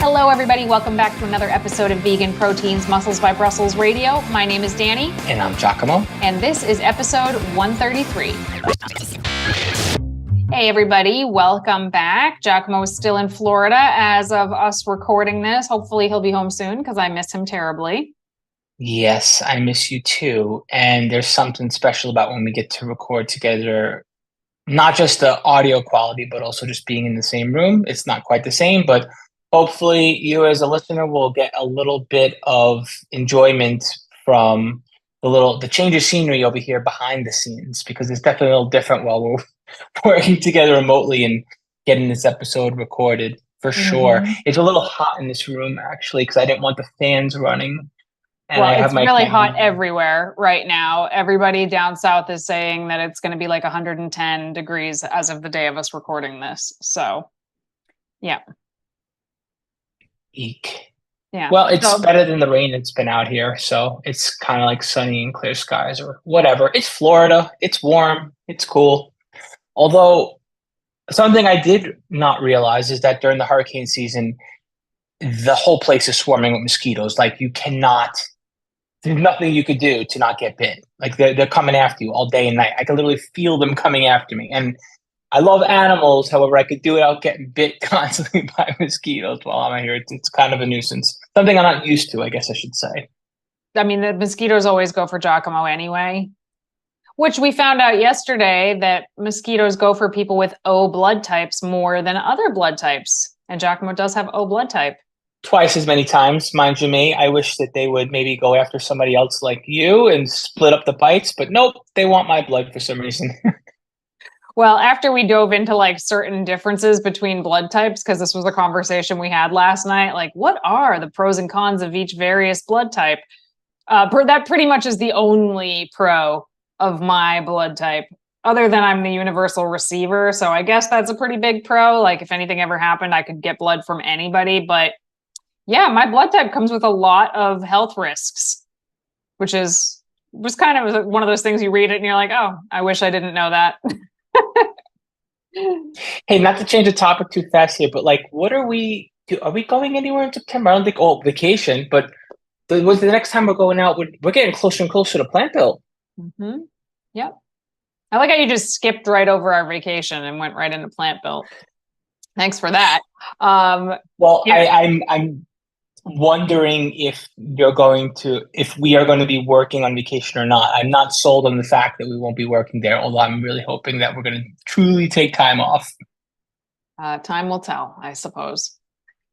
Hello, everybody. Welcome back to another episode of Vegan Proteins Muscles by Brussels Radio. My name is Danny. And I'm 𝐃𝐨𝐧'𝐭. And this is episode 133. Hey, everybody. Welcome back. 𝐃𝐨𝐽 is still in Florida as of us recording this. Hopefully he'll be home soon because I miss him terribly. Yes, I miss you too. And there's something special about when we get to record together, not just the audio quality, but also just being in the same room. It's not quite the same, but hopefully you as a listener will get a little bit of enjoyment from the change of scenery over here behind the scenes, because it's definitely a little different while we're working together remotely and getting this episode recorded for sure. It's a little hot in this room actually, because I didn't want the fans running. And well, it's really hot everywhere right now. Everybody down south is saying that it's going to be like 110 degrees as of the day of us recording this. So, yeah. Eek. Yeah. Well, it's better than the rain that's been out here. So it's kind of like sunny and clear skies or whatever. It's Florida. It's warm. It's cool. Although something I did not realize is that during the hurricane season, the whole place is swarming with mosquitoes. Like there's nothing you could do to not get bit. Like they're coming after you all day and night. I can literally feel them coming after me. And I love animals. However, I could do it without getting bit constantly by mosquitoes while I'm out here. It's kind of a nuisance. Something I'm not used to, I guess I should say. I mean, the mosquitoes always go for 𝐃𝐨𝐽 anyway, which we found out yesterday that mosquitoes go for people with O blood types more than other blood types. And 𝐃𝐨𝐽 does have O blood type. Twice as many times, mind you me. I wish that they would maybe go after somebody else like you and split up the bites, but nope, they want my blood for some reason. Well, after we dove into like certain differences between blood types, because this was a conversation we had last night, like what are the pros and cons of each various blood type? That pretty much is the only pro of my blood type, other than I'm the universal receiver. So I guess that's a pretty big pro. Like if anything ever happened, I could get blood from anybody, but yeah, my blood type comes with a lot of health risks, which was kind of one of those things you read it and you're like, oh, I wish I didn't know that. Hey, not to change the topic too fast here, but like, are we going anywhere in September? I don't think, vacation, but the next time we're going out, we're getting closer and closer to Plant Built. Mm-hmm. Yep. I like how you just skipped right over our vacation and went right into Plant Built. Thanks for that. Well, yeah. I'm wondering if we are going to be working on vacation or not. I'm not sold on the fact that we won't be working there, although I'm really hoping that we're going to truly take time off. Time will tell, I suppose.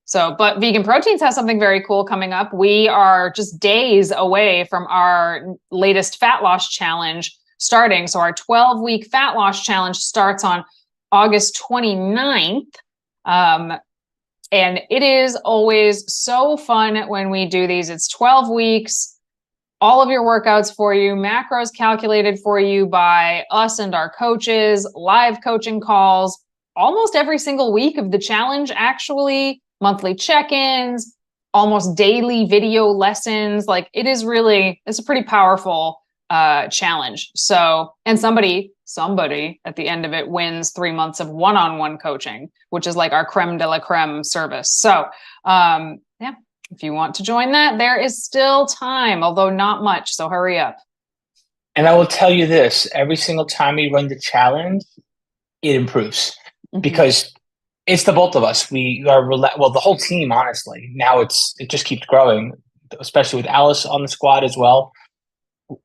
So, but Vegan Proteins has something very cool coming up. We are just days away from our latest fat loss challenge starting. So our 12-week fat loss challenge starts on August 29th. And it is always so fun when we do these. It's 12 weeks, all of your workouts for you, macros calculated for you by us and our coaches, live coaching calls, almost every single week of the challenge, actually, monthly check-ins, almost daily video lessons. Like it's a pretty powerful challenge. So, and somebody at the end of it wins 3 months of one-on-one coaching, which is like our creme de la creme service. So, yeah, if you want to join that, there is still time, although not much. So hurry up. And I will tell you this, every single time we run the challenge, it improves because it's the both of us. We are, the whole team, honestly. Now it just keeps growing, especially with Alice on the squad as well.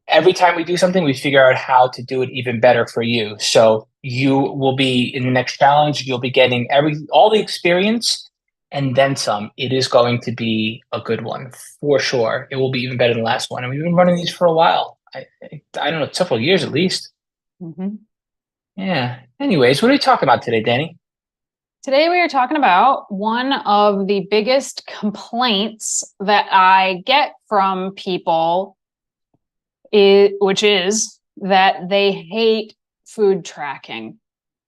Every time we do something, we figure out how to do it even better for you. So you will be in the next challenge. You'll be getting all the experience and then some. It is going to be a good one for sure. It will be even better than the last one. And we've been running these for a while. I don't know, several years at least. Yeah. Anyways, what are we talking about today, Danny? Today we are talking about one of the biggest complaints that I get from people, which is that they hate food tracking.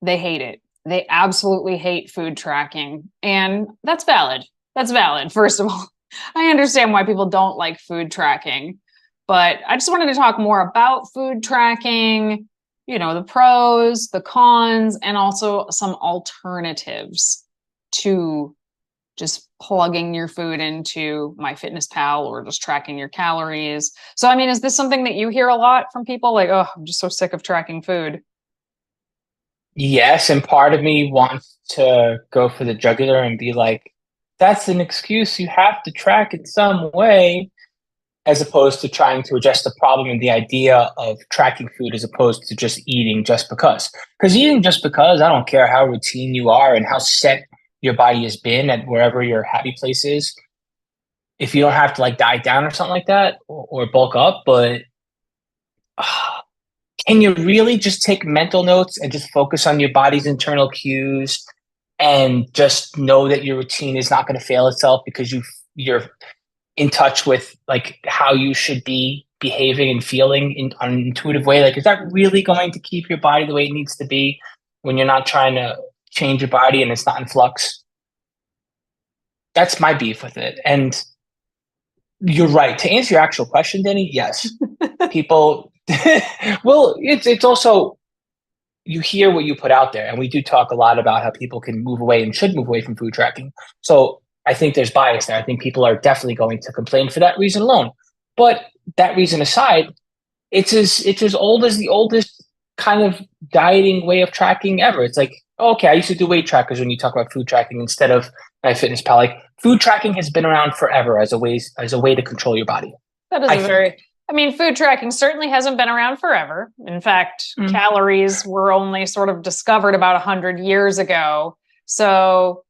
They hate it. They absolutely hate food tracking. And that's valid. That's valid. First of all, I understand why people don't like food tracking, but I just wanted to talk more about food tracking, the pros, the cons, and also some alternatives to just plugging your food into MyFitnessPal or just tracking your calories. So, I mean, is this something that you hear a lot from people? Like, oh, I'm just so sick of tracking food. Yes, and part of me wants to go for the jugular and be like, that's an excuse. You have to track it some way, as opposed to trying to address the problem and the idea of tracking food as opposed to just eating just because. Because eating just because, I don't care how routine you are and how set your body has been at wherever your happy place is. If you don't have to like diet down or something like that or bulk up, but can you really just take mental notes and just focus on your body's internal cues and just know that your routine is not going to fail itself because you're in touch with like how you should be behaving and feeling in on an intuitive way? Like, is that really going to keep your body the way it needs to be when you're not trying to change your body and it's not in flux? That's my beef with it. And you're right. To answer your actual question, Denny, yes. People, well, it's also, you hear what you put out there. And we do talk a lot about how people can move away and should move away from food tracking. So I think there's bias there. I think people are definitely going to complain for that reason alone. But that reason aside, it's as old as the oldest kind of dieting way of tracking ever. It's like, okay, I used to do weight trackers when you talk about food tracking instead of MyFitnessPal. Like, food tracking has been around forever as a way to control your body. That is I mean, food tracking certainly hasn't been around forever. In fact, calories were only sort of discovered about 100 years ago. So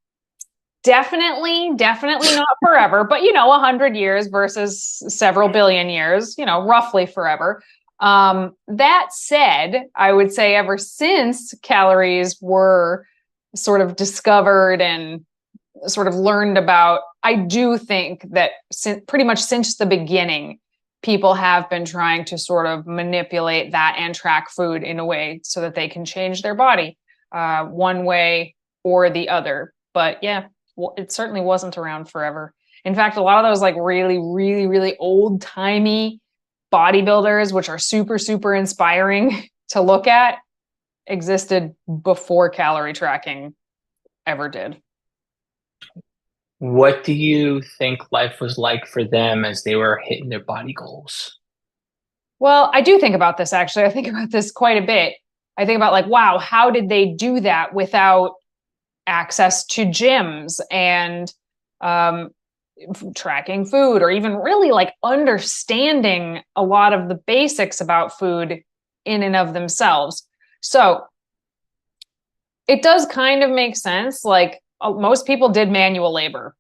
definitely not forever, but 100 years versus several billion years, roughly forever. That said, I would say ever since calories were sort of discovered and sort of learned about, I do think that pretty much since the beginning, people have been trying to sort of manipulate that and track food in a way so that they can change their body one way or the other. But yeah, it certainly wasn't around forever. In fact, a lot of those like really, really, really old timey bodybuilders, which are super, super inspiring to look at, existed before calorie tracking ever did. What do you think life was like for them as they were hitting their body goals? Well, I do think about this, actually. I think about this quite a bit. I think about like, wow, how did they do that without access to gyms and tracking food, or even really like understanding a lot of the basics about food in and of themselves? So it does kind of make sense. Like, most people did manual labor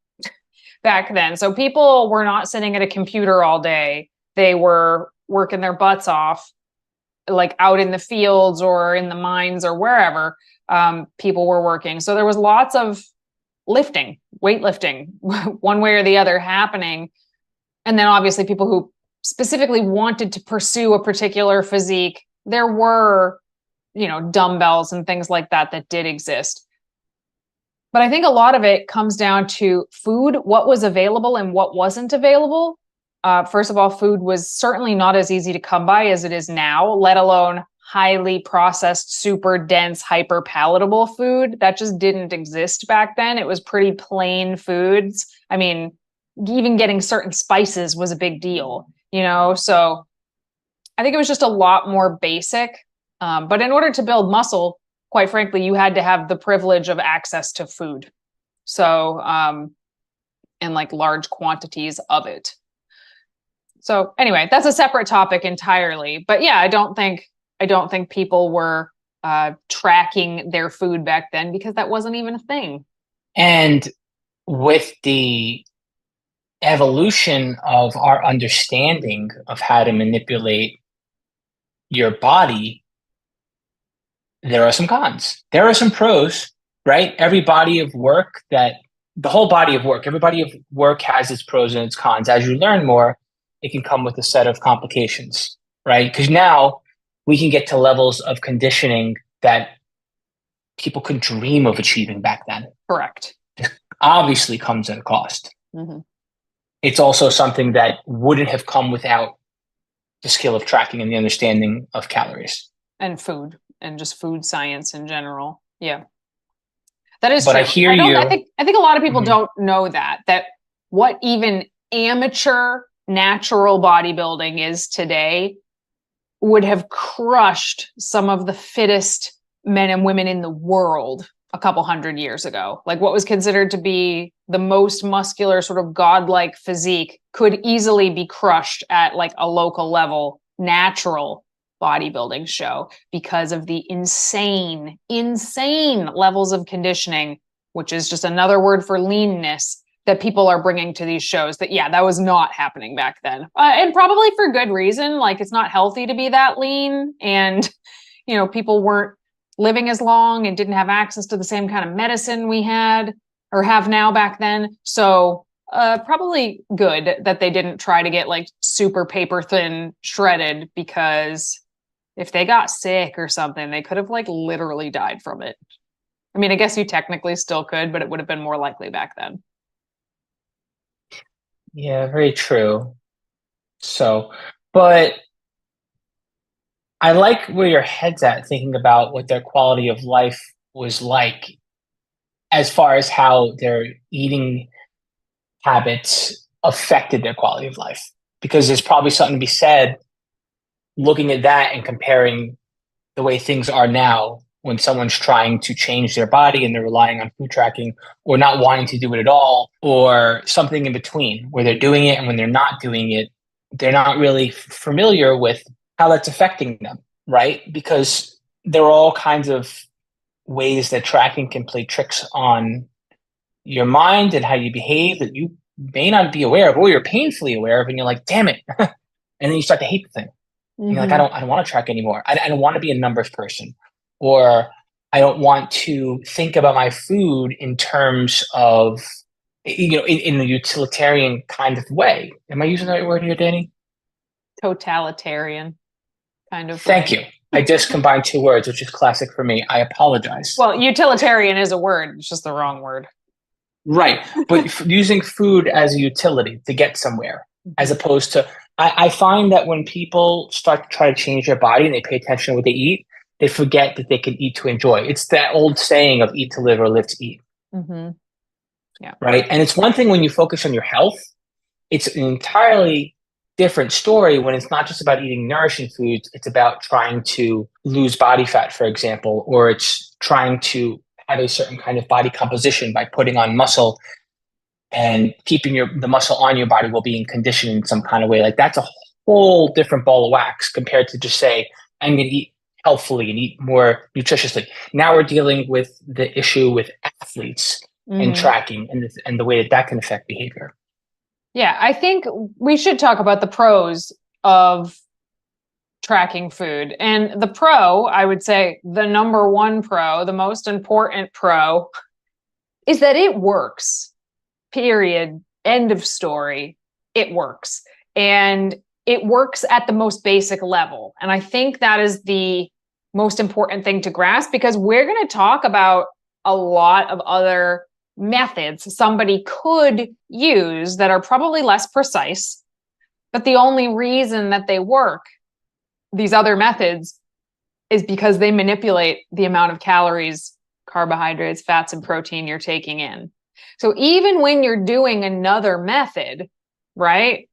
back then. So people were not sitting at a computer all day. They were working their butts off, like out in the fields or in the mines or wherever people were working. So there was lots of lifting, weightlifting, one way or the other happening. And then obviously people who specifically wanted to pursue a particular physique, there were, dumbbells and things like that that did exist. But I think a lot of it comes down to food, what was available and what wasn't available. First of all, food was certainly not as easy to come by as it is now, let alone highly processed, super dense, hyper palatable food. That just didn't exist back then. It was pretty plain foods. I mean, even getting certain spices was a big deal, So I think it was just a lot more basic. But in order to build muscle, quite frankly, you had to have the privilege of access to food. So, and like large quantities of it. So anyway, that's a separate topic entirely. But yeah, I don't think people were tracking their food back then because that wasn't even a thing. And with the evolution of our understanding of how to manipulate your body, there are some cons. There are some pros, right? Every body of work every body of work has its pros and its cons. As you learn more, it can come with a set of complications, right? Because now we can get to levels of conditioning that people could dream of achieving back then. Correct. It obviously comes at a cost. Mm-hmm. It's also something that wouldn't have come without the skill of tracking and the understanding of calories. And food. And just food science in general. Yeah. That is But true. I hear you. I think a lot of people don't know that what even amateur natural bodybuilding is today would have crushed some of the fittest men and women in the world a couple hundred years ago. Like what was considered to be the most muscular, sort of godlike physique could easily be crushed at like a local level natural bodybuilding show because of the insane levels of conditioning, which is just another word for leanness, that people are bringing to these shows. That was not happening back then. And probably for good reason. Like it's not healthy to be that lean, and people weren't living as long and didn't have access to the same kind of medicine we had or have now back then. So probably good that they didn't try to get like super paper thin shredded, because if they got sick or something, they could have like literally died from it. I mean, I guess you technically still could, but it would have been more likely back then. Yeah, very true. So, but I like where your head's at, thinking about what their quality of life was like, as far as how their eating habits affected their quality of life. Because there's probably something to be said looking at that and comparing the way things are now when someone's trying to change their body and they're relying on food tracking, or not wanting to do it at all, or something in between where they're doing it, and when they're not doing it, they're not really familiar with how that's affecting them, right? Because there are all kinds of ways that tracking can play tricks on your mind and how you behave that you may not be aware of, or you're painfully aware of, and you're like, damn it. And then you start to hate the thing. You're like, I don't want to track anymore. I don't want to be a numbers person, or I don't want to think about my food in terms of, in the utilitarian kind of way. Am I using the right word here, Danny? Totalitarian kind of Thank way. you. I just combined two words, which is classic for me. I apologize. Well, utilitarian is a word. It's just the wrong word. Right. But using food as a utility to get somewhere, as opposed to, I find that when people start to try to change their body and they pay attention to what they eat, they forget that they can eat to enjoy. It's that old saying of eat to live or live to eat. Yeah. Right. And it's one thing when you focus on your health. It's an entirely different story when it's not just about eating nourishing foods. It's about trying to lose body fat, for example, or it's trying to have a certain kind of body composition by putting on muscle and keeping the muscle on your body while being conditioned in some kind of way. Like that's a whole different ball of wax compared to just say, I'm going to eat healthfully and eat more nutritiously. Now we're dealing with the issue with athletes and tracking and the way that can affect behavior. Yeah, I think we should talk about the pros of tracking food. And the pro, I would say the number one pro, the most important pro, is that it works. Period. End of story. It works. And it works at the most basic level. And I think that is the most important thing to grasp, because we're going to talk about a lot of other methods somebody could use that are probably less precise. But the only reason that they work, these other methods, is because they manipulate the amount of calories, carbohydrates, fats, and protein you're taking in. So even when you're doing another method, right,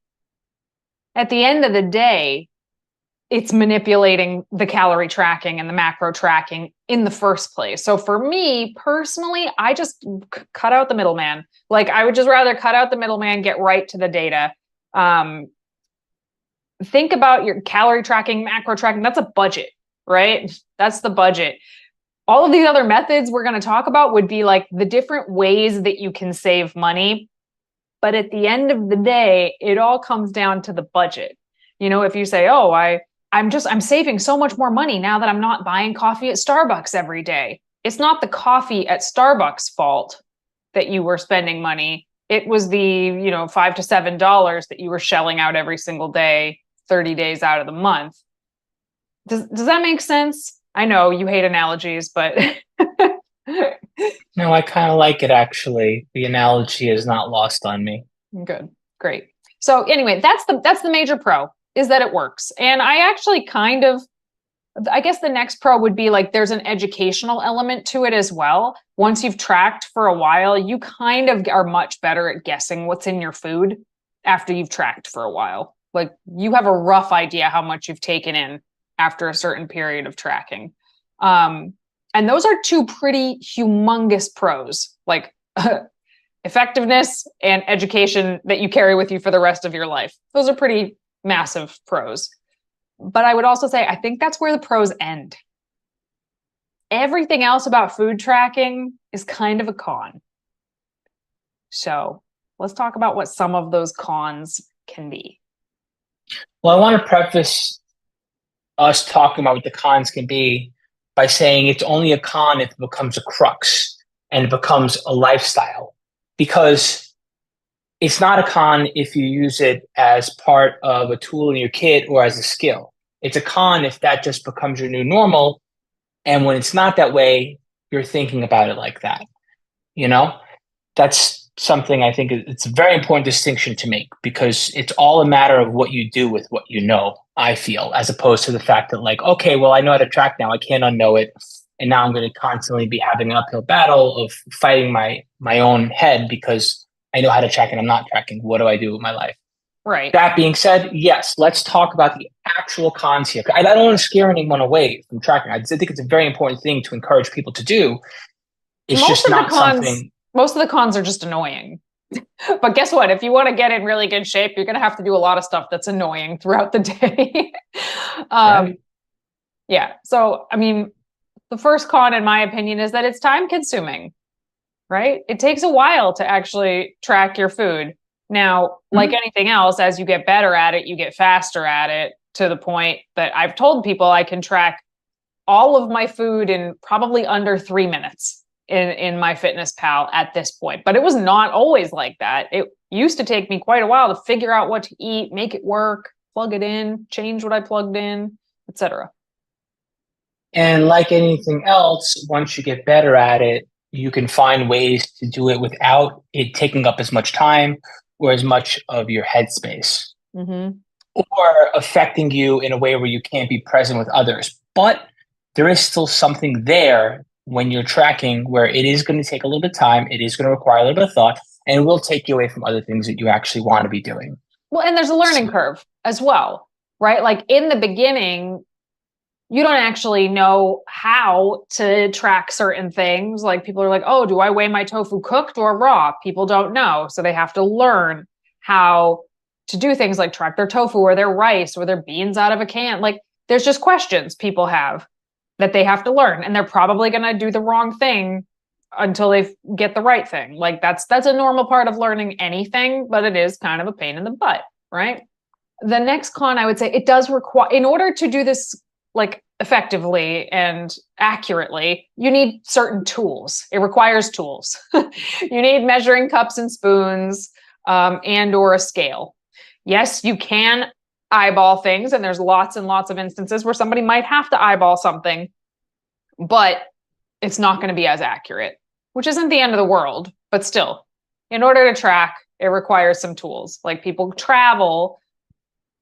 at the end of the day, it's manipulating the calorie tracking and the macro tracking in the first place. So for me personally, I just cut out the middleman. Like I would just rather cut out the middleman, get right to the data. Think about your calorie tracking, macro tracking. That's a budget, right? That's the budget. All of these other methods we're going to talk about would be like the different ways that you can save money. But at the end of the day, it all comes down to the budget. If you say, oh, I'm saving so much more money now that I'm not buying coffee at Starbucks every day. It's not the coffee at Starbucks' fault that you were spending money. It was the, $5 to $7 that you were shelling out every single day, 30 days out of the month. Does that make sense? I know you hate analogies, but no, I kind of like it, actually. The analogy is not lost on me. Good. Great. So anyway, that's the major pro, is that it works. And I actually kind of I guess the next pro would be like there's an educational element to it as well. Once you've tracked for a while, you kind of are much better at guessing what's in your food after you've tracked for a while. Like you have a rough idea how much you've taken in after a certain period of tracking. And those are two pretty humongous pros, like effectiveness and education that you carry with you for the rest of your life. Those are pretty massive pros. But I would also say, I think that's where the pros end. Everything else about food tracking is kind of a con. So let's talk about what some of those cons can be. Well, I want to preface us talking about what the cons can be by saying it's only a con if it becomes a crux and it becomes a lifestyle. Because it's not a con if you use it as part of a tool in your kit or as a skill. It's a con if that just becomes your new normal. And when it's not that way, you're thinking about it like that. You know, that's something I think it's a very important distinction to make, because it's all a matter of what you do with what you know, I feel, as opposed to the fact that like, okay, well, I know how to track now. I can't unknow it. And now I'm going to constantly be having an uphill battle of fighting my own head because I know how to track and I'm not tracking. What do I do with my life? Right. That being said, yes, let's talk about the actual cons here. I don't want to scare anyone away from tracking. I think it's a very important thing to encourage people to do. It's just not something. Most of the cons are just annoying. But guess what? If you want to get in really good shape, you're going to have to do a lot of stuff that's annoying throughout the day. Right. Yeah. So, I mean, the first con, in my opinion, is that it's time consuming. Right? It takes a while to actually track your food. Now, like anything else, as you get better at it, you get faster at it, to the point that I've told people I can track all of my food in probably under 3 minutes in MyFitnessPal at this point. But it was not always like that. It used to take me quite a while to figure out what to eat, make it work, plug it in, change what I plugged in, etc. And like anything else, once you get better at it, you can find ways to do it without it taking up as much time or as much of your headspace, or affecting you in a way where you can't be present with others. But there is still something there when you're tracking where it is going to take a little bit of time, it is going to require a little bit of thought, and it will take you away from other things that you actually want to be doing. Well, and there's a learning curve as well, right? Like in the beginning, you don't actually know how to track certain things. Like people are like, oh, do I weigh my tofu cooked or raw? People don't know. So they have to learn how to do things like track their tofu or their rice or their beans out of a can. Like there's just questions people have that they have to learn. And they're probably going to do the wrong thing until they get the right thing. Like that's a normal part of learning anything, but it is kind of a pain in the butt, right? The next con, I would say, it does require, in order to do this like effectively and accurately, you need certain tools. It requires tools. You need measuring cups and spoons, and or a scale. Yes, you can eyeball things, and there's lots and lots of instances where somebody might have to eyeball something, but it's not going to be as accurate, which isn't the end of the world. But still, in order to track, it requires some tools. Like people travel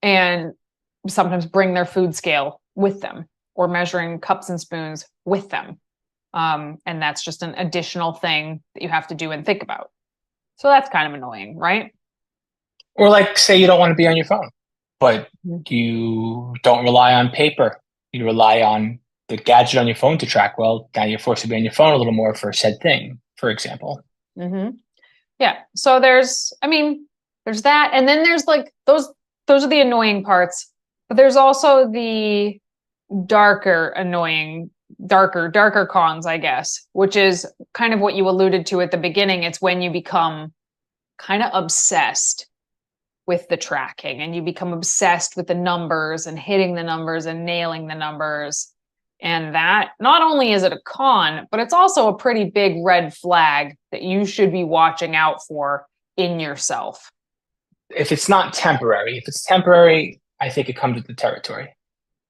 and sometimes bring their food scale with them, or measuring cups and spoons with them. And that's just an additional thing that you have to do and think about. So that's kind of annoying, right? Or like, say you don't want to be on your phone, but you don't rely on paper. You rely on the gadget on your phone to track. Well, now you're forced to be on your phone a little more for said thing, for example. Yeah. So there's that. And then there's like, those are the annoying parts, but there's also the darker cons, I guess, which is kind of what you alluded to at the beginning. It's when you become kind of obsessed with the tracking and you become obsessed with the numbers and hitting the numbers and nailing the numbers. And that not only is it a con, but it's also a pretty big red flag that you should be watching out for in yourself. If it's not temporary, if it's temporary, I think it comes with the territory.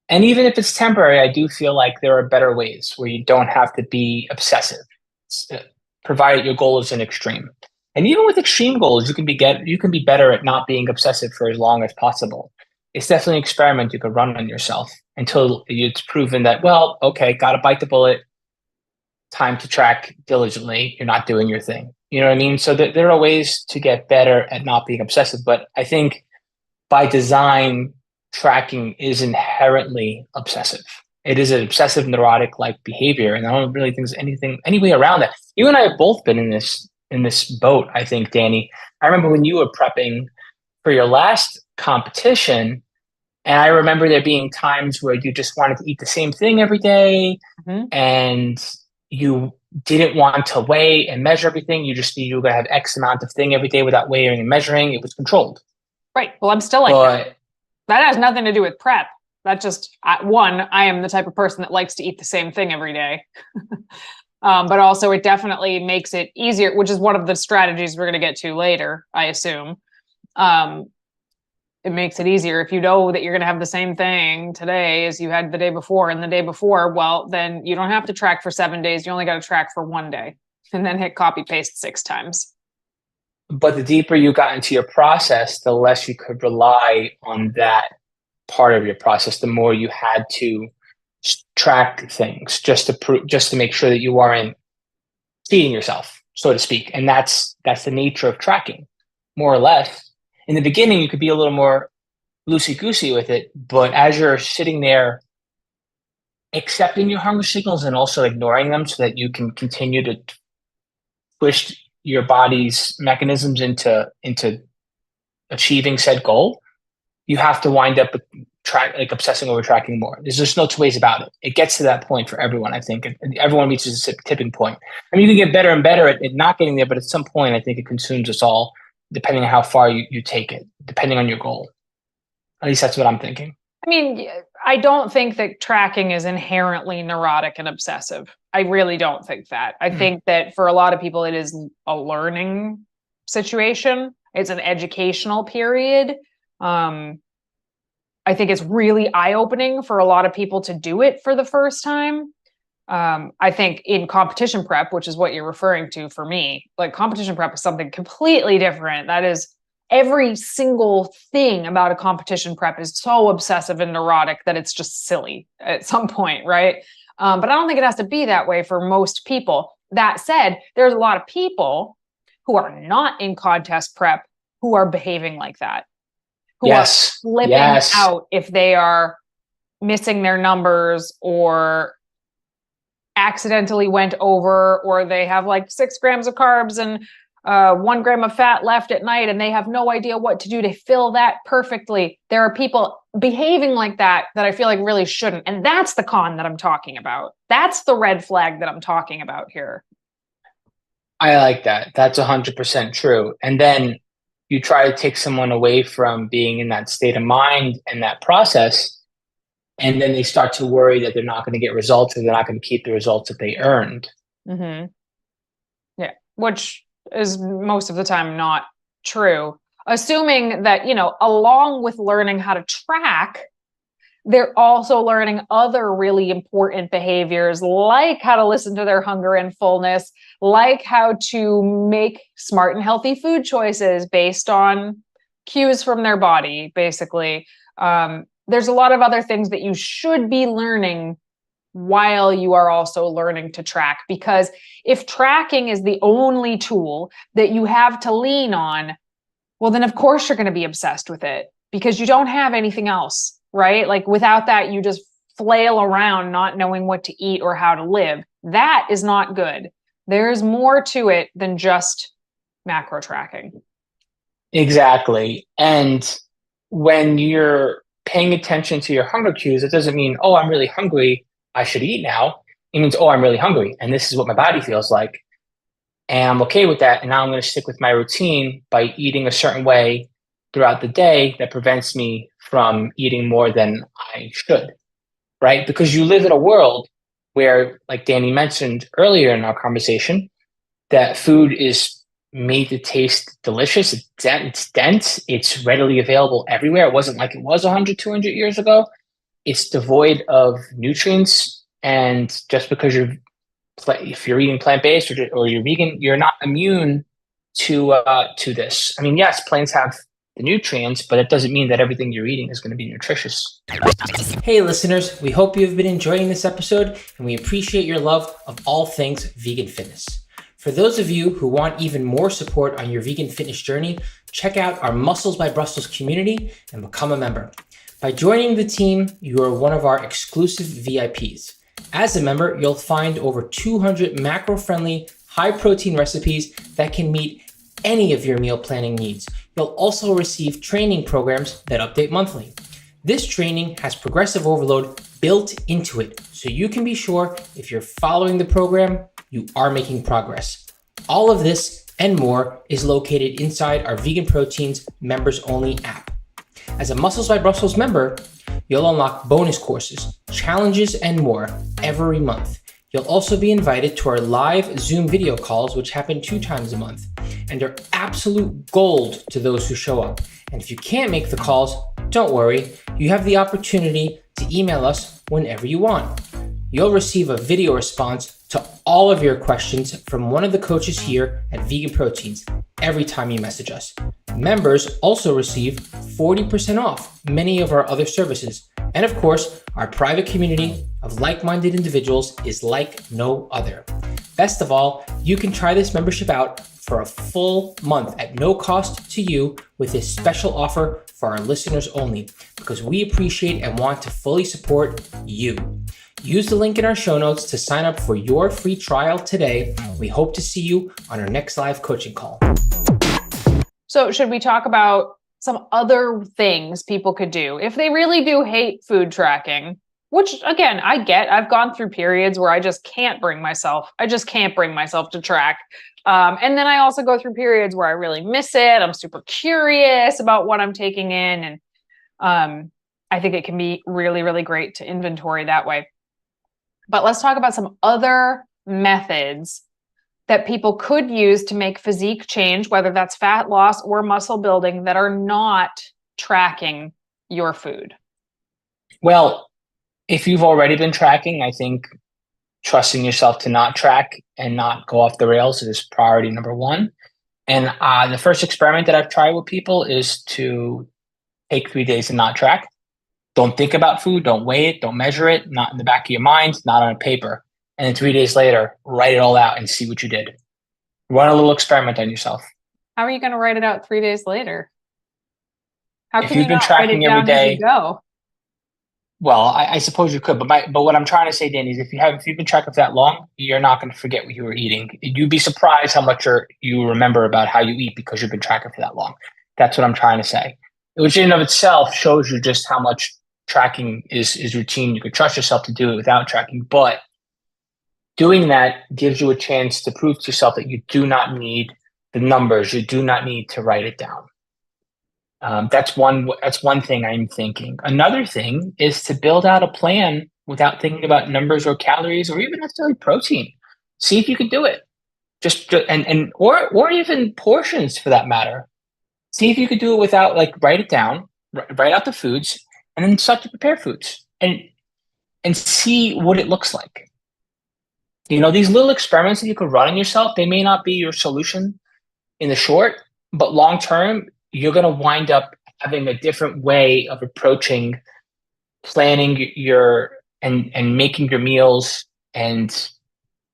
And even if it's temporary, I do feel like there are better ways where you don't have to be obsessive, provided your goal is an extreme. And even with extreme goals, you can be better at not being obsessive for as long as possible. It's definitely an experiment you could run on yourself. until it's proven that, well, okay, got to bite the bullet. Time to track diligently. You're not doing your thing. You know what I mean? So there are ways to get better at not being obsessive. But I think by design, tracking is inherently obsessive. It is an obsessive neurotic like behavior. And I don't really think there's any way around that. You and I have both been in this boat, I think, Danny. I remember when you were prepping for your last competition, and I remember there being times where you just wanted to eat the same thing every day, and you didn't want to weigh and measure everything. You just knew you were going to have X amount of thing every day without weighing and measuring. It was controlled. Right. Well, I'm still like that. That has nothing to do with prep. That just, one, I am the type of person that likes to eat the same thing every day. But also it definitely makes it easier, which is one of the strategies we're going to get to later, I assume. It makes it easier if you know that you're going to have the same thing today as you had the day before and the day before. Well, then you don't have to track for 7 days. You only got to track for 1 day and then hit copy paste 6 times. But the deeper you got into your process, the less you could rely on that part of your process, the more you had to track things just to make sure that you aren't cheating yourself, so to speak. And that's the nature of tracking, more or less. In the beginning, you could be a little more loosey-goosey with it, but as you're sitting there accepting your hunger signals and also ignoring them so that you can continue to push your body's mechanisms into achieving said goal, you have to wind up obsessing over tracking more. There's just no two ways about it. It gets to that point for everyone, I think. Everyone reaches a tipping point. I mean, you can get better and better at not getting there, but at some point, I think it consumes us all, depending on how far you take it, depending on your goal. At least that's what I'm thinking. I mean, I don't think that tracking is inherently neurotic and obsessive. I really don't think that. I think that for a lot of people, it is a learning situation. It's an educational period. I think it's really eye-opening for a lot of people to do it for the first time. I think in competition prep, which is what you're referring to for me, like competition prep is something completely different. That is, every single thing about a competition prep is so obsessive and neurotic that it's just silly at some point, right? But I don't think it has to be that way for most people. That said, there's a lot of people who are not in contest prep who are behaving like that, who are flipping out if they are missing their numbers or accidentally went over, or they have like 6 grams of carbs and 1 gram of fat left at night and they have no idea what to do to fill that perfectly. There are people behaving like that I feel like really shouldn't. And that's the con that I'm talking about. That's the red flag that I'm talking about here. I like that. That's 100% true. And then you try to take someone away from being in that state of mind and that process, and then they start to worry that they're not going to get results or they're not going to keep the results that they earned. Yeah, which is most of the time not true. Assuming that, along with learning how to track, they're also learning other really important behaviors, like how to listen to their hunger and fullness, like how to make smart and healthy food choices based on cues from their body, basically. There's a lot of other things that you should be learning while you are also learning to track, because if tracking is the only tool that you have to lean on, well, then of course you're going to be obsessed with it because you don't have anything else, right? Like without that, you just flail around not knowing what to eat or how to live. That is not good. There's more to it than just macro tracking. Exactly. And when you're paying attention to your hunger cues, it doesn't mean, oh, I'm really hungry, I should eat now. It means, oh, I'm really hungry and this is what my body feels like. And I'm okay with that. And now I'm going to stick with my routine by eating a certain way throughout the day that prevents me from eating more than I should, right? Because you live in a world where, like Danny mentioned earlier in our conversation, that food is made to taste delicious. It's dense. It's readily available everywhere. It wasn't like it was 100, 200 years ago. It's devoid of nutrients. And just because if you're eating plant-based or you're vegan, you're not immune to this. I mean, yes, plants have the nutrients, but it doesn't mean that everything you're eating is going to be nutritious. Hey listeners, we hope you've been enjoying this episode, and we appreciate your love of all things vegan fitness. For those of you who want even more support on your vegan fitness journey, check out our Muscles by Brussels community and become a member. By joining the team, you are one of our exclusive VIPs. As a member, you'll find over 200 macro-friendly, high-protein recipes that can meet any of your meal planning needs. You'll also receive training programs that update monthly. This training has progressive overload built into it, so you can be sure if you're following the program, you are making progress. All of this and more is located inside our VeganProteins members-only app. As a Muscles by Brussels member, you'll unlock bonus courses, challenges, and more every month. You'll also be invited to our live Zoom video calls, which happen 2 times a month, and are absolute gold to those who show up. And if you can't make the calls, don't worry, you have the opportunity to email us whenever you want. You'll receive a video response to all of your questions from one of the coaches here at VeganProteins every time you message us. Members also receive 40% off many of our other services. And of course, our private community of like-minded individuals is like no other. Best of all, you can try this membership out for a full month at no cost to you with this special offer for our listeners only, because we appreciate and want to fully support you. Use the link in our show notes to sign up for your free trial today. We hope to see you on our next live coaching call. So should we talk about some other things people could do if they really do hate food tracking? Which, again, I get. I've gone through periods where I just can't bring myself to track. And then I also go through periods where I really miss it. I'm super curious about what I'm taking in. And I think it can be really, really great to inventory that way. But let's talk about some other methods that people could use to make physique change, whether that's fat loss or muscle building, that are not tracking your food. Well, if you've already been tracking, I think trusting yourself to not track and not go off the rails is priority number 1. And the first experiment that I've tried with people is to take 3 days and not track. Don't think about food, don't weigh it, don't measure it, not in the back of your mind, not on paper. And then 3 days later, write it all out and see what you did. Run a little experiment on yourself. How are you going to write it out 3 days later? How If can you've you been not tracking write it every down as day, you go? well, I suppose you could, but what I'm trying to say, Danny, is if you've been tracking for that long, you're not going to forget what you were eating. You'd be surprised how much you remember about how you eat because you've been tracking for that long. That's what I'm trying to say. Which in and of itself shows you just how much tracking is routine. You could trust yourself to do it without tracking, but doing that gives you a chance to prove to yourself that you do not need the numbers. You do not need to write it down. That's one thing I'm thinking. Another thing is to build out a plan without thinking about numbers or calories or even necessarily protein. See if you can do it. Or even portions for that matter. See if you could do it without, write it down, write out the foods, and then start to prepare foods and see what it looks like. These little experiments that you could run on yourself, they may not be your solution in the short, but long term, you're going to wind up having a different way of approaching planning and making your meals, and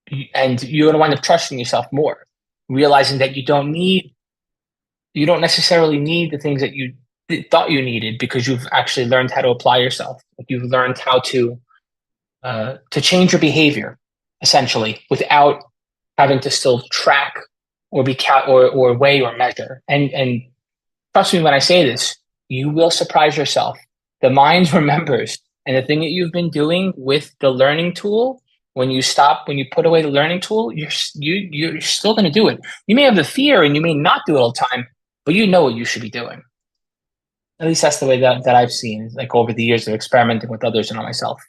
you're going to wind up trusting yourself more, realizing that you don't necessarily need the things that you thought you needed because you've actually learned how to apply yourself. You've learned how to change your behavior essentially without having to still track or or weigh or measure. And trust me when I say this, you will surprise yourself. The mind remembers, and the thing that you've been doing with the learning tool, when you put away the learning tool, you're still going to do it. You may have the fear and you may not do it all the time, but you know what you should be doing. At least that's the way that I've seen, over the years of experimenting with others and on myself.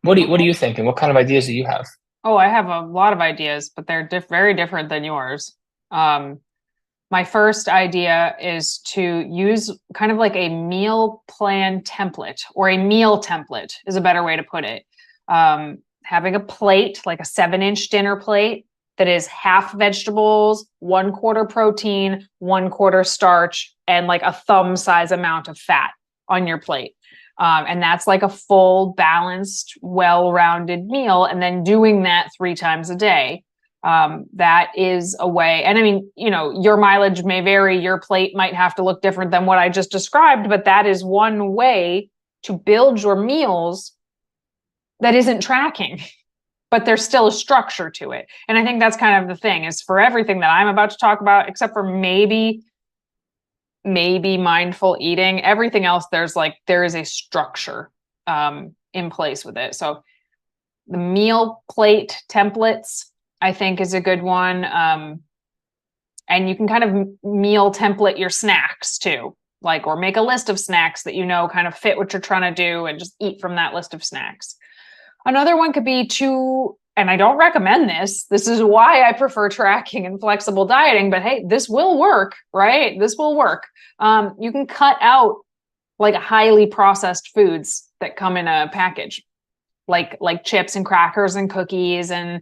What are you thinking? What kind of ideas do you have? Oh, I have a lot of ideas, but they're very different than yours. My first idea is to use kind of like a meal plan template, or a meal template is a better way to put it. Having a plate, like a 7-inch dinner plate, that is half vegetables, 1/4 protein, 1/4 starch, and like a thumb size amount of fat on your plate. And that's like a full, balanced, well-rounded meal. And then doing that 3 times a day. That is a way. And I mean, you know, your mileage may vary. Your plate might have to look different than what I just described, but that is one way to build your meals that isn't tracking, but there's still a structure to it. And I think that's kind of the thing, is for everything that I'm about to talk about, except for maybe mindful eating, everything else, there is a structure in place with it. So the meal plate templates, I think, is a good one. And you can kind of meal template your snacks too, like, or make a list of snacks that, you know, kind of fit what you're trying to do and just eat from that list of snacks. Another one could be and I don't recommend this. This is why I prefer tracking and flexible dieting, but hey, this will work, right? This will work. You can cut out like highly processed foods that come in a package, like chips and crackers and cookies and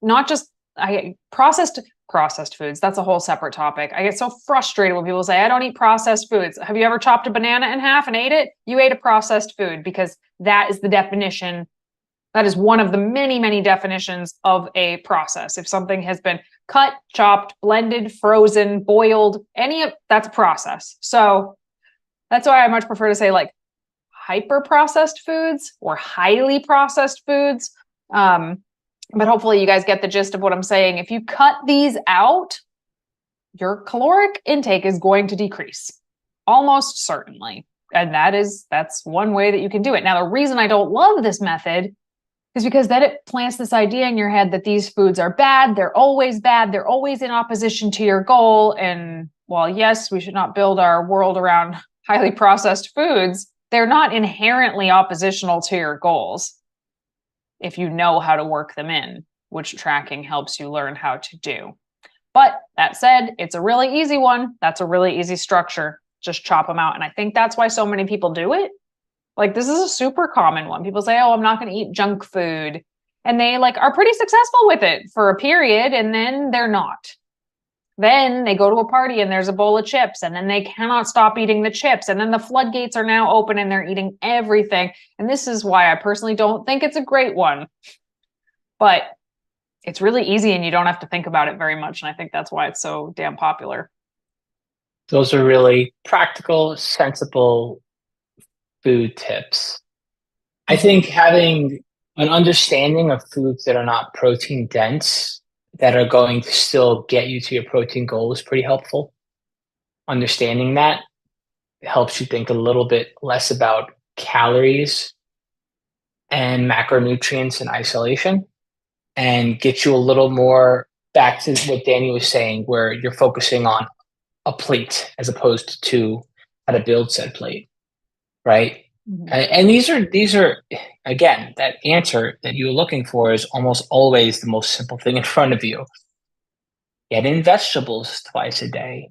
not just processed foods. That's a whole separate topic. I get so frustrated when people say, I don't eat processed foods. Have you ever chopped a banana in half and ate it? You ate a processed food, because that is the definition. That is one of the many, many definitions of a process. If something has been cut, chopped, blended, frozen, boiled, that's a process. So that's why I much prefer to say like hyper processed foods or highly processed foods. But hopefully you guys get the gist of what I'm saying. If you cut these out, your caloric intake is going to decrease, almost certainly. And that's one way that you can do it. Now, the reason I don't love this method is because then it plants this idea in your head that these foods are bad. They're always in opposition to your goal. And while yes, we should not build our world around highly processed foods, they're not inherently oppositional to your goals if you know how to work them in, which tracking helps you learn how to do. But that said, it's a really easy one. That's a really easy structure. Just chop them out. And I think that's why so many people do it. Like, this is a super common one. People say, oh, I'm not going to eat junk food. And they are pretty successful with it for a period. And then they're not. Then they go to a party and there's a bowl of chips, and then they cannot stop eating the chips. And then the floodgates are now open and they're eating everything. And this is why I personally don't think it's a great one. But it's really easy and you don't have to think about it very much. And I think that's why it's so damn popular. Those are really practical, sensible food tips. I think having an understanding of foods that are not protein dense, that are going to still get you to your protein goal, is pretty helpful. Understanding that helps you think a little bit less about calories and macronutrients in isolation, and get you a little more back to what Danny was saying, where you're focusing on a plate as opposed to how to build said plate, right? Mm-hmm. And these are again, that answer that you're looking for is almost always the most simple thing in front of you. Get in vegetables twice a day.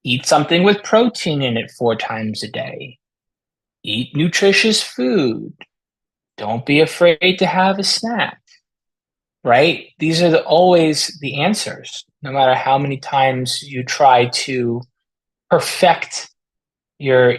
Eat something with protein in it 4 times a day. Eat nutritious food. Don't be afraid to have a snack, right? These are always the answers, no matter how many times you try to perfect your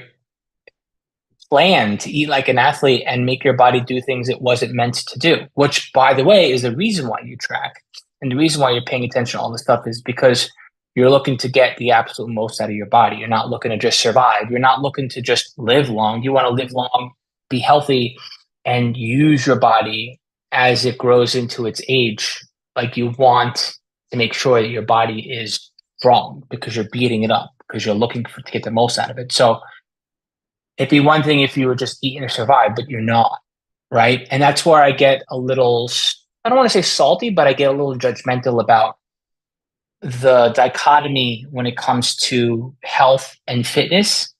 plan to eat like an athlete and make your body do things it wasn't meant to do, which, by the way, is the reason why you track. And the reason why you're paying attention to all this stuff is because you're looking to get the absolute most out of your body. You're not looking to just survive. You're not looking to just live long. You want to live long, be healthy, and use your body as it grows into its age. Like, you want to make sure that your body is strong because you're beating it up, because you're looking to get the most out of it. So it'd be one thing if you were just eating to survive, but you're not, right? And that's where I get a little, I don't want to say salty, but I get a little judgmental about the dichotomy when it comes to health and fitness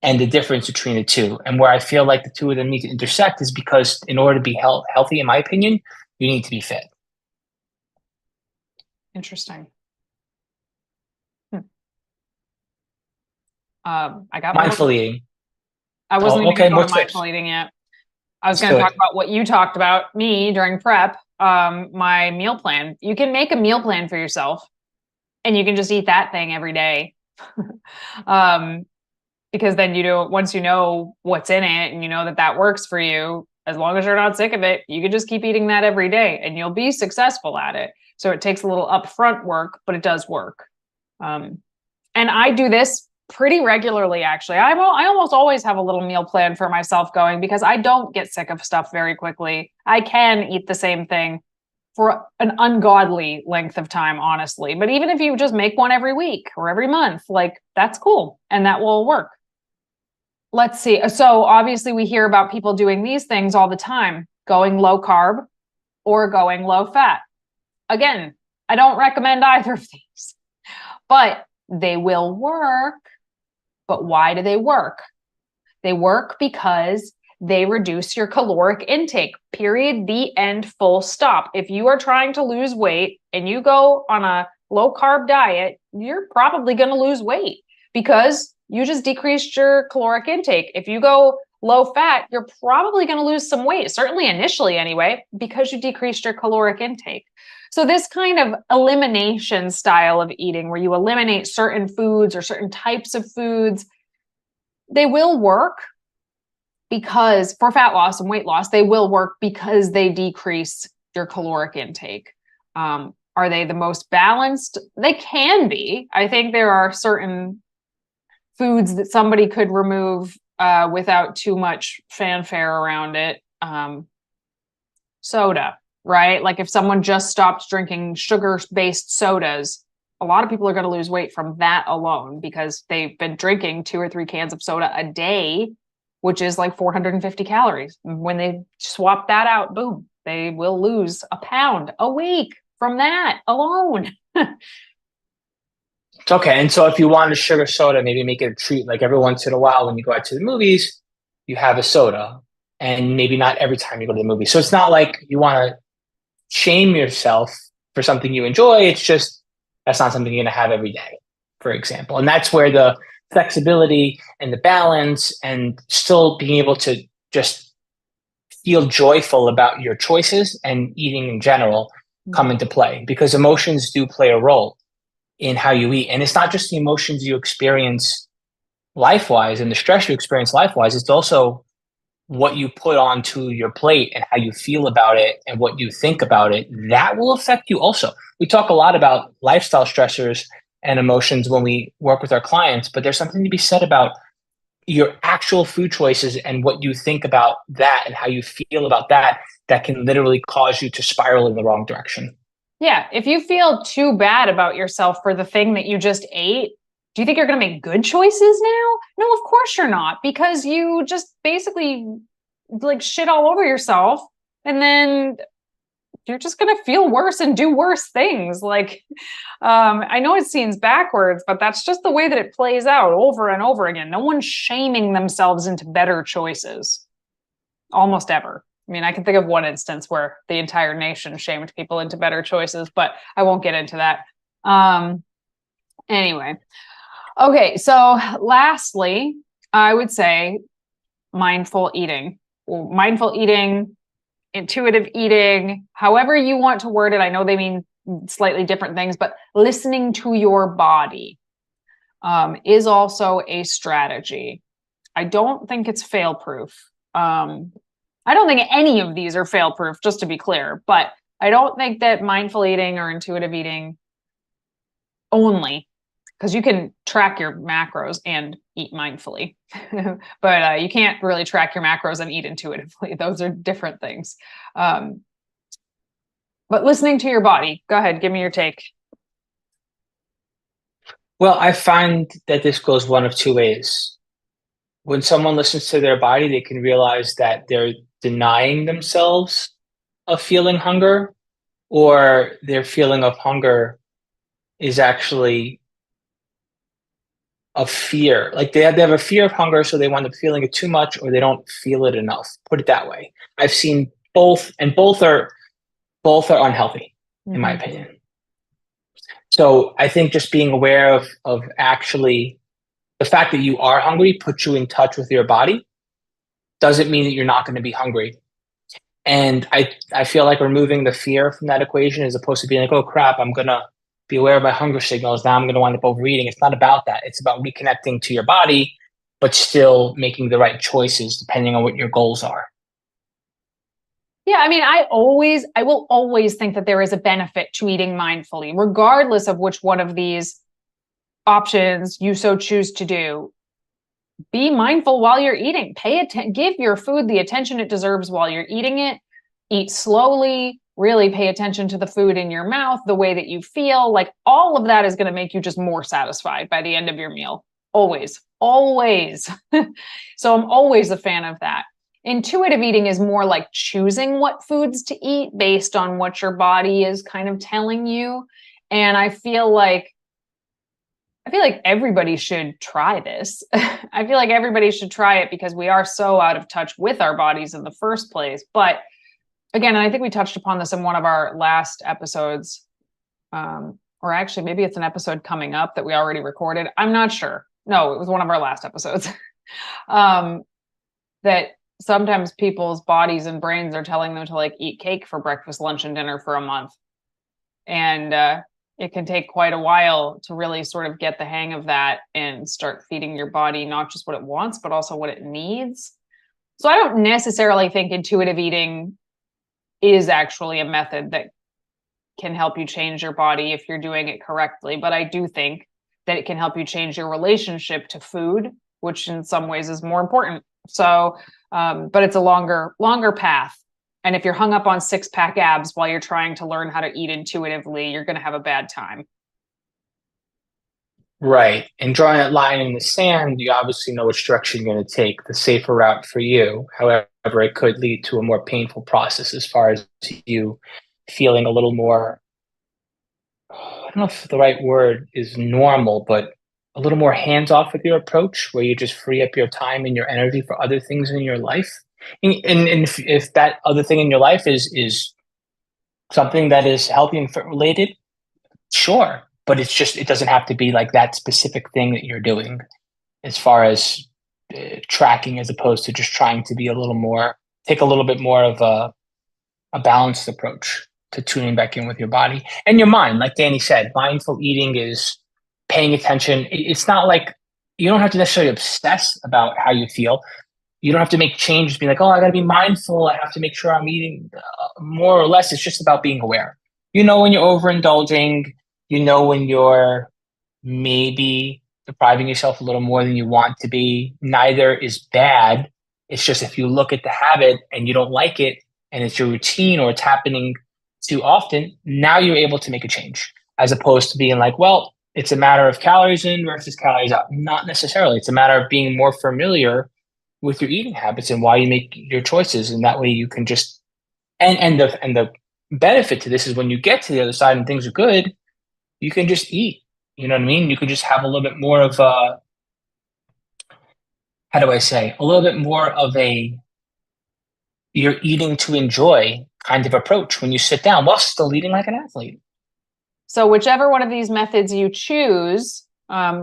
and the difference between the two. And where I feel like the two of them need to intersect is because in order to be healthy, in my opinion, you need to be fit. Interesting. I got mindful eating. I wasn't even going to mindful eating yet. I was going to talk about what you talked about me during prep, my meal plan. You can make a meal plan for yourself and you can just eat that thing every day. Because then once you know what's in it and you know that that works for you, as long as you're not sick of it, you can just keep eating that every day and you'll be successful at it. So it takes a little upfront work, but it does work. And I do this pretty regularly, actually. I almost always have a little meal plan for myself going because I don't get sick of stuff very quickly. I can eat the same thing for an ungodly length of time, honestly. But even if you just make one every week or every month, like that's cool. And that will work. Let's see. So obviously we hear about people doing these things all the time, going low carb or going low fat. Again, I don't recommend either of these, but they will work. But why do they work? They work because they reduce your caloric intake, period, the end, full stop. If you are trying to lose weight and you go on a low carb diet, you're probably going to lose weight because you just decreased your caloric intake. If you go low fat, you're probably going to lose some weight, certainly initially anyway, because you decreased your caloric intake. So this kind of elimination style of eating where you eliminate certain foods or certain types of foods, they will work because for fat loss and weight loss, they will work because they decrease your caloric intake. Are they the most balanced? They can be. I think there are certain foods that somebody could remove without too much fanfare around it. Soda, right? Like if someone just stopped drinking sugar-based sodas, a lot of people are going to lose weight from that alone because they've been drinking 2 or 3 cans of soda a day, which is like 450 calories. When they swap that out, boom, they will lose a pound a week from that alone. Okay. And so if you want a sugar soda, maybe make it a treat. Like every once in a while, when you go out to the movies, you have a soda, and maybe not every time you go to the movies. So it's not like you want to shame yourself for something you enjoy. It's just, that's not something you're going to have every day, for example. And that's where the flexibility and the balance and still being able to just feel joyful about your choices and eating in general come into play, because emotions do play a role in how you eat. And it's not just the emotions you experience life-wise and the stress you experience life-wise, it's also what you put onto your plate and how you feel about it and what you think about it. That will affect you also. We talk a lot about lifestyle stressors and emotions when we work with our clients, but there's something to be said about your actual food choices and what you think about that and how you feel about that, that can literally cause you to spiral in the wrong direction. Yeah. If you feel too bad about yourself for the thing that you just ate, do you think you're going to make good choices now? No, of course you're not, because you just basically like shit all over yourself. And then you're just going to feel worse and do worse things. Like, I know it seems backwards, but that's just the way that it plays out over and over again. No one's shaming themselves into better choices almost ever. I mean, I can think of one instance where the entire nation shamed people into better choices, but I won't get into that. Anyway. Okay. So lastly, I would say mindful eating, intuitive eating, however you want to word it. I know they mean slightly different things, but listening to your body is also a strategy. I don't think it's fail-proof. I don't think any of these are fail-proof, just to be clear, but I don't think that mindful eating or intuitive eating only, because you can track your macros and eat mindfully, but you can't really track your macros and eat intuitively. Those are different things. But listening to your body, go ahead, give me your take. Well, I find that this goes one of two ways. When someone listens to their body, they can realize that they're denying themselves a feeling hunger, or their feeling of hunger is actually a fear. Like they have a fear of hunger, so they wind up feeling it too much, or they don't feel it enough. Put it that way. I've seen both, and both are unhealthy, in my opinion. So I think just being aware of actually the fact that you are hungry puts you in touch with your body. doesn't mean that you're not going to be hungry. And I feel like removing the fear from that equation as opposed to being like, oh crap, I'm going to be aware of my hunger signals. Now I'm going to wind up overeating. It's not about that. It's about reconnecting to your body, but still making the right choices depending on what your goals are. Yeah, I mean, I will always think that there is a benefit to eating mindfully, regardless of which one of these options you so choose to do. Be mindful while you're eating. Give your food the attention it deserves while you're eating it. Eat slowly, really pay attention to the food in your mouth, the way that you feel. Like all of that is going to make you just more satisfied by the end of your meal. Always, always. So I'm always a fan of that. Intuitive eating is more like choosing what foods to eat based on what your body is kind of telling you. And I feel like everybody should try this. I feel like everybody should try it because we are so out of touch with our bodies in the first place. But again, and I think we touched upon this in one of our last episodes, or actually maybe it's an episode coming up that we already recorded. I'm not sure. No, it was one of our last episodes. That sometimes people's bodies and brains are telling them to like eat cake for breakfast, lunch, and dinner for a month. And it can take quite a while to really sort of get the hang of that and start feeding your body not just what it wants, but also what it needs. So I don't necessarily think intuitive eating is actually a method that can help you change your body if you're doing it correctly. But I do think that it can help you change your relationship to food, which in some ways is more important. So, but it's a longer path. And if you're hung up on six-pack abs while you're trying to learn how to eat intuitively, you're going to have a bad time. Right. And drawing that line in the sand, you obviously know which direction you're going to take, the safer route for you. However, it could lead to a more painful process as far as you feeling a little more, I don't know if the right word is normal, but a little more hands-off with your approach, where you just free up your time and your energy for other things in your life. And if that other thing in your life is something that is healthy and fit related, sure. But it doesn't have to be like that specific thing that you're doing as far as tracking, as opposed to just trying to be take a little bit more of a balanced approach to tuning back in with your body and your mind. Like Danny said, mindful eating is paying attention. It's not like you don't have to necessarily obsess about how you feel. You don't have to make changes, be like, oh, I got to be mindful. I have to make sure I'm eating more or less. It's just about being aware. You know when you're overindulging. You know when you're maybe depriving yourself a little more than you want to be. Neither is bad. It's just if you look at the habit and you don't like it and it's your routine or it's happening too often, now you're able to make a change, as opposed to being like, well, it's a matter of calories in versus calories out. Not necessarily. It's a matter of being more familiar with your eating habits and why you make your choices. And that way you can just, and the benefit to this is when you get to the other side and things are good, you can just eat. You know what I mean? You can just have a little bit more of a, how do I say, a little bit more of a, you're eating to enjoy kind of approach when you sit down while still eating like an athlete. So whichever one of these methods you choose,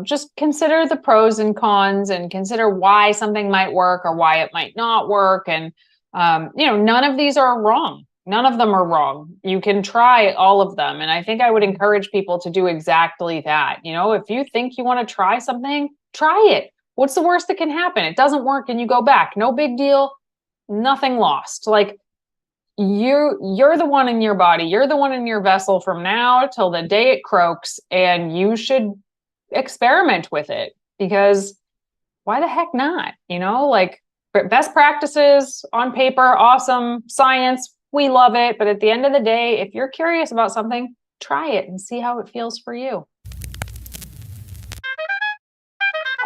just consider the pros and cons and consider why something might work or why it might not work. And, none of these are wrong. None of them are wrong. You can try all of them. And I think I would encourage people to do exactly that. If you think you want to try something, try it. What's the worst that can happen? It doesn't work and you go back. No big deal. Nothing lost. Like you're the one in your body. You're the one in your vessel from now till the day it croaks, and you should experiment with it, because why the heck not? Best practices on paper, awesome. Science, we love it. But at the end of the day, if you're curious about something, try it and see how it feels for you.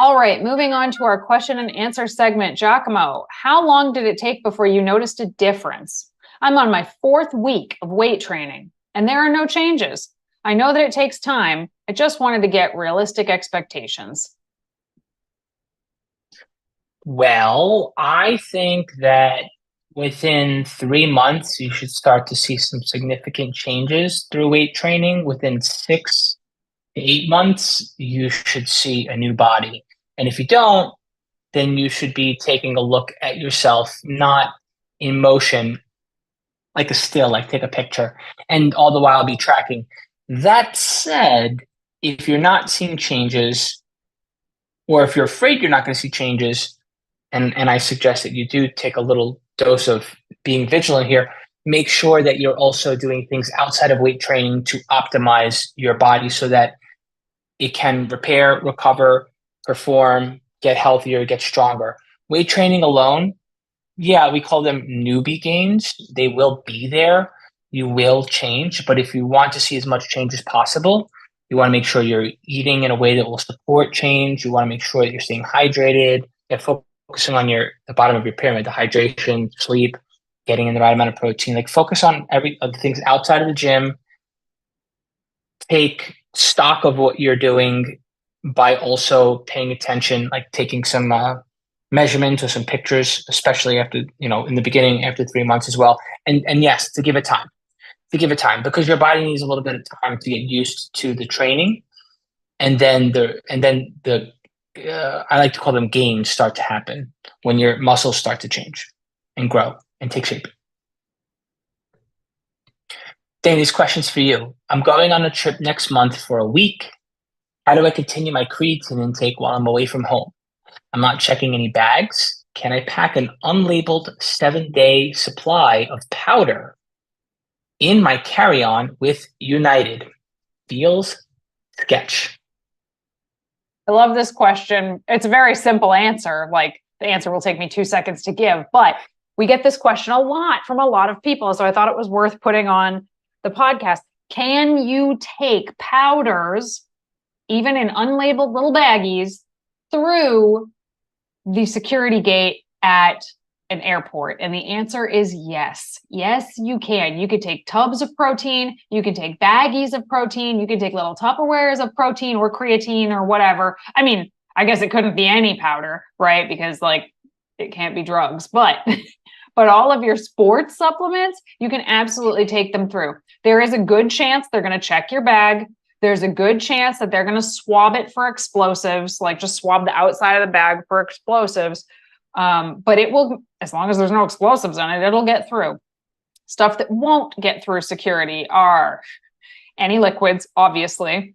All right, moving on to our question and answer segment. 𝐶𝐭, how long did it take before you noticed a difference? I'm on my 4th week of weight training and there are no changes. I know that it takes time. I just wanted to get realistic expectations. Well, I think that within 3 months, you should start to see some significant changes through weight training. Within 6 to 8 months, you should see a new body. And if you don't, then you should be taking a look at yourself, not in motion, like a still, like take a picture, and all the while be tracking. That said, if you're not seeing changes, or if you're afraid you're not going to see changes, and I suggest that you do take a little dose of being vigilant here, make sure that you're also doing things outside of weight training to optimize your body so that it can repair, recover, perform, get healthier, get stronger. Weight training alone, yeah, we call them newbie gains. They will be there. You will change. But if you want to see as much change as possible, you want to make sure you're eating in a way that will support change. You want to make sure that you're staying hydrated, and focusing on the bottom of your pyramid, the hydration, sleep, getting in the right amount of protein. Like focus on every of the things outside of the gym. Take stock of what you're doing by also paying attention, like taking some measurements or some pictures, especially after, in the beginning, after 3 months as well. And yes, to give it time, because your body needs a little bit of time to get used to the training. And then I like to call them gains start to happen when your muscles start to change and grow and take shape. Dane, these questions for you. I'm going on a trip next month for a week. How do I continue my creatine intake while I'm away from home? I'm not checking any bags. Can I pack an unlabeled 7-day supply of powder in my carry-on with United? Feels sketch. I love this question. It's a very simple answer. Like the answer will take me 2 seconds to give, but we get this question a lot from a lot of people. So I thought it was worth putting on the podcast. Can you take powders, even in unlabeled little baggies, through the security gate at an airport? And the answer is yes. Yes, you can. You could take tubs of protein. You can take baggies of protein. You can take little Tupperwares of protein or creatine or whatever. I mean, I guess it couldn't be any powder, right? Because it can't be drugs, but all of your sports supplements, you can absolutely take them through. There is a good chance they're going to check your bag. There's a good chance that they're going to swab it for explosives, like just swab the outside of the bag for explosives. But it will, as long as there's no explosives in it, it'll get through. Stuff that won't get through security are any liquids, obviously,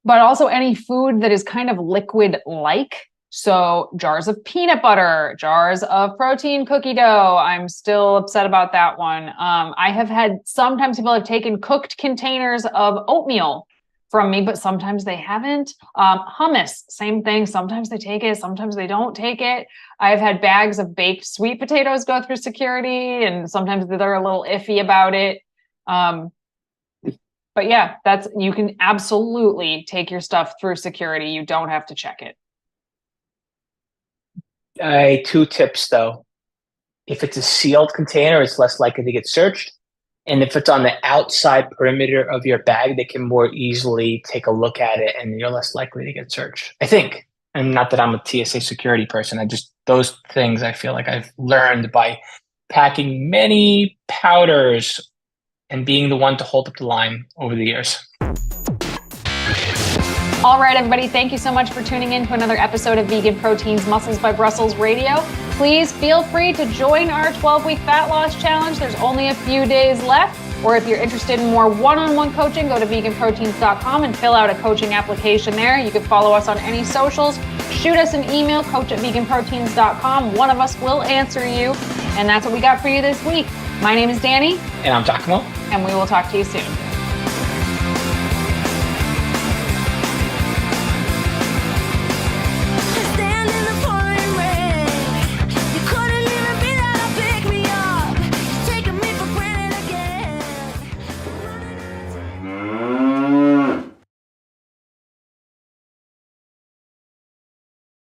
but also any food that is kind of liquid-like. So jars of peanut butter, jars of protein cookie dough. I'm still upset about that one. I have had, sometimes people have taken cooked containers of oatmeal from me, but sometimes they haven't. Hummus, same thing. Sometimes they take it, sometimes they don't take it. I've had bags of baked sweet potatoes go through security, and sometimes they're a little iffy about it. But yeah, you can absolutely take your stuff through security. You don't have to check it. 2 tips though. If it's a sealed container, it's less likely to get searched. And if it's on the outside perimeter of your bag, they can more easily take a look at it and you're less likely to get searched, I think. And not that I'm a TSA security person. Those things I feel like I've learned by packing many powders and being the one to hold up the line over the years. All right, everybody, thank you so much for tuning in to another episode of Vegan Proteins Muscles by Brussels Radio. Please feel free to join our 12-week fat loss challenge. There's only a few days left. Or if you're interested in more one-on-one coaching, go to veganproteins.com and fill out a coaching application there. You can follow us on any socials. Shoot us an email, coach@veganproteins.com. One of us will answer you. And that's what we got for you this week. My name is Danny. And I'm 𝐶𝐭. And we will talk to you soon.